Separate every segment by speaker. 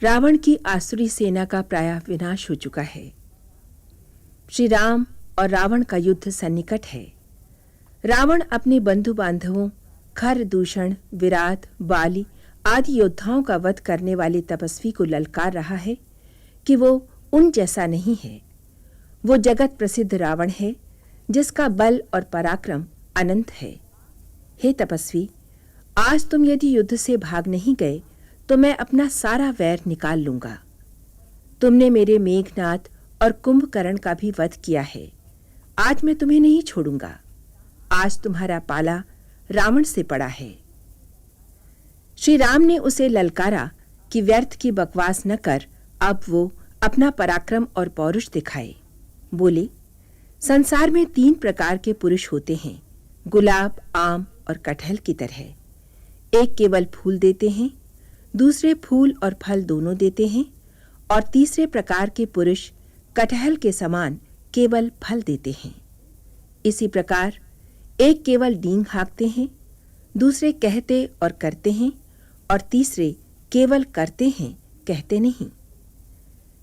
Speaker 1: रावण की आसुरी सेना का प्रायः विनाश हो चुका है। श्री राम और रावण का युद्ध सन्निकट है। रावण अपने बंधु बांधवों खर, दूषण, विराट, बाली आदि योद्धाओं का वध करने वाले तपस्वी को ललकार रहा है कि वो उन जैसा नहीं है। वो जगत प्रसिद्ध रावण है जिसका बल और पराक्रम अनंत है। हे तपस्वी, आज तुम यदि युद्ध से भाग नहीं गए तो मैं अपना सारा वैर निकाल लूंगा। तुमने मेरे मेघनाद और कुंभकर्ण का भी वध किया है। आज मैं तुम्हें नहीं छोड़ूंगा। आज तुम्हारा पाला रावण से पड़ा है। श्री राम ने उसे ललकारा कि व्यर्थ की बकवास न कर, अब वो अपना पराक्रम और पौरुष दिखाए। बोले, संसार में 3 प्रकार के पुरुष होते हैं, गुलाब, आम और कटहल की तरह। एक केवल फूल देते हैं, दूसरे फूल और फल दोनों देते हैं, और तीसरे प्रकार के पुरुष कटहल के समान केवल फल देते हैं। इसी प्रकार एक केवल डींग हाँकते हैं, दूसरे कहते और करते हैं, और तीसरे केवल करते हैं, कहते नहीं।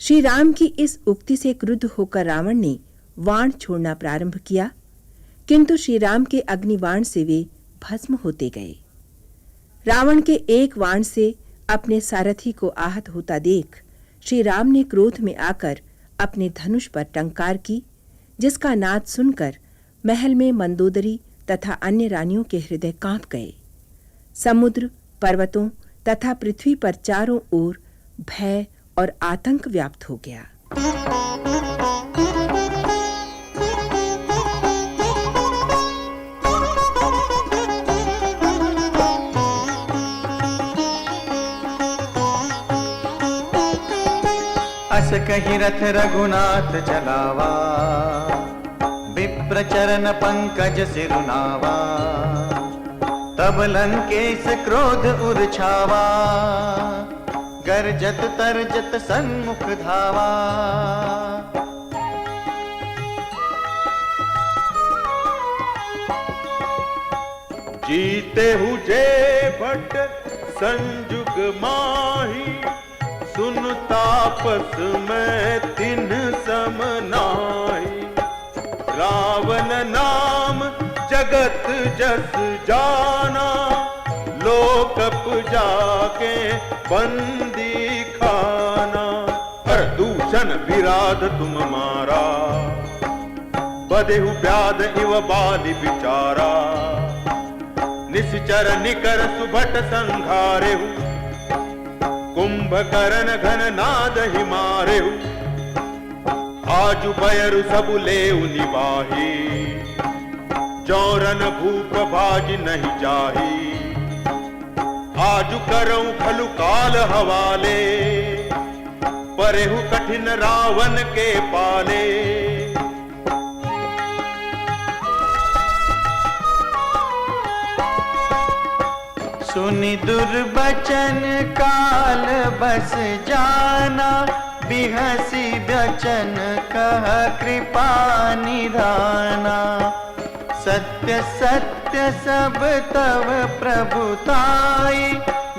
Speaker 1: श्री राम की इस उक्ति से क्रुद्ध होकर रावण ने वाण छोड़ना प्रारंभ किया, किंतु श्री राम के अग्निवाण से वे भस्म होते गए। रावण के एक वाण से अपने सारथी को आहत होता देख श्री राम ने क्रोध में आकर अपने धनुष पर टंकार की, जिसका नाद सुनकर महल में मंदोदरी तथा अन्य रानियों के हृदय कांप गए। समुद्र, पर्वतों तथा पृथ्वी पर चारों ओर भय और आतंक व्याप्त हो गया।
Speaker 2: अस कहि रथ रघुनाथ चलावा, विप्र चरण पंकज सिरुनावा। तब लंकेश क्रोध उर्छावा, गर्जत तर्जत सन्मुख धावा।
Speaker 3: जीते हुए भट संजुग माही, सुन तापस में तिन सम नाहि। रावण नाम जगत जस जाना, लोकप जाके बंदी खाना। पर दूषण विराध तुम मारा, बदेहु व्याध इव बाली बिचारा। निश्चर निकर सुभट संघारेहु, कुंभकर्ण घन नाद ही मारेहु। आजु बयरु सबु लेउ निवाही, जौरन भूप भाज नहीं जाही। आजु करऊं खलु काल हवाले, परेहु कठिन रावण के पाले।
Speaker 2: सुनि दुर्बचन काल बस जाना, बिहसी वचन कह कृपा निधाना। सत्य सत्य सब तव प्रभुताई,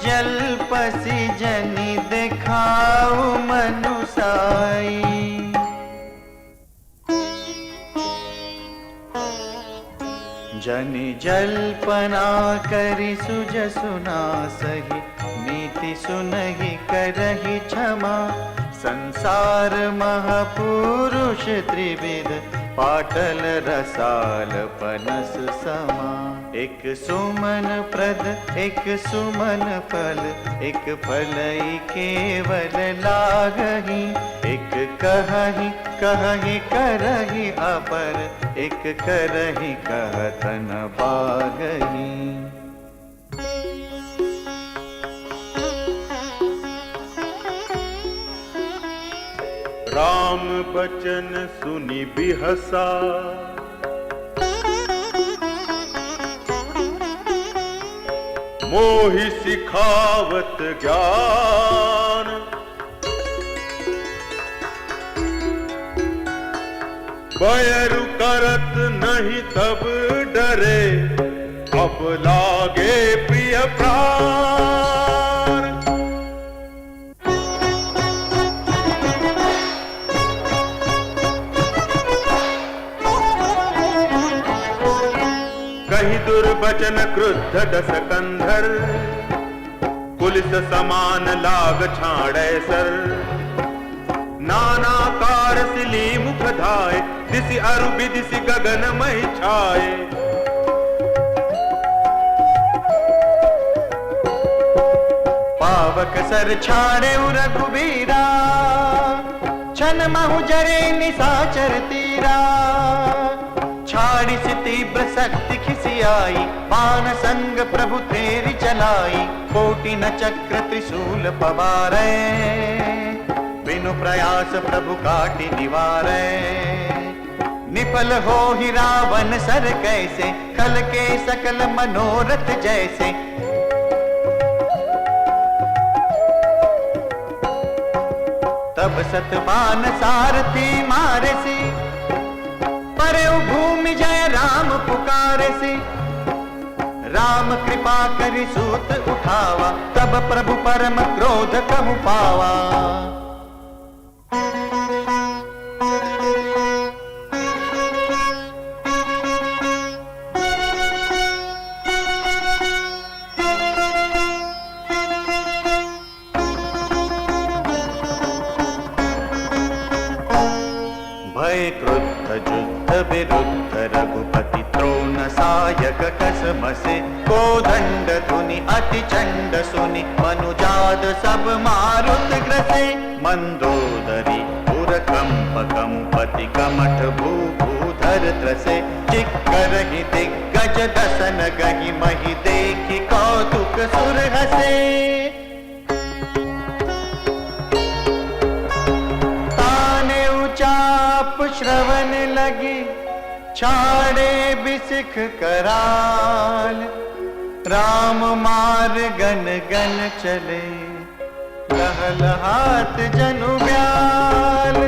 Speaker 2: जलपसी जनि दिखाऊ मनुसाई। जनि जल्पना करि सुज सुना सही, नीति सुनहि करहि क्षमा। संसार महापुरुष त्रिविध, पाटल रसाल पनस समा। एक सुमन प्रद एक सुमन फल, एक फलई केवल लागही। एक कहहि कहहि करहि अपर, एक करहि कहतन बागही।
Speaker 3: राम बचन सुनि बिहसा, मोहि सिखावत ज्ञान। बयरु करत नहीं तब डरे, अब लागे प्रिय प्राण। कही दुर्बचन क्रुद्ध दस कंधर पुलिस समान लाग छाड़े सर नानाकार सिली मुख धाय दिसि अरु बिदिसि गगन मई छाए
Speaker 2: पावक सर छाड़े रघुबीरा छन महु जरे निशाचर तीरा छाड़ी से तीव्र शक्ति खिसियाई बाण संग प्रभु तेरी चलाई कोटि न चक्र त्रिशूल पवारे बिनु प्रयास प्रभु काटि निवारे निफल हो ही रावण सर कैसे कल के सकल मनोरथ जैसे तब सतबान सारथी मारे सी पर भूमि जय राम पुकारे सी राम कृपा करि सूत उठावा तब प्रभु परम क्रोध कहु पावा भय क्रुद्ध युद्ध विरुद्ध रघुपति द्रोण सायक कसमसे कोदंड धुनि अति चंड सुनि मनुजाद सब मारुत ग्रसे मंदोदरी पुर कंप कमुपति कमठ भूधर त्रसे चिक्कर ही दिग्गज दसन गहि महि देखि कौतुक सुर हसे चाप श्रवण लगी छाड़े बिसिख कराल राम मार गन गन चले लहल हाथ जनु ब्याल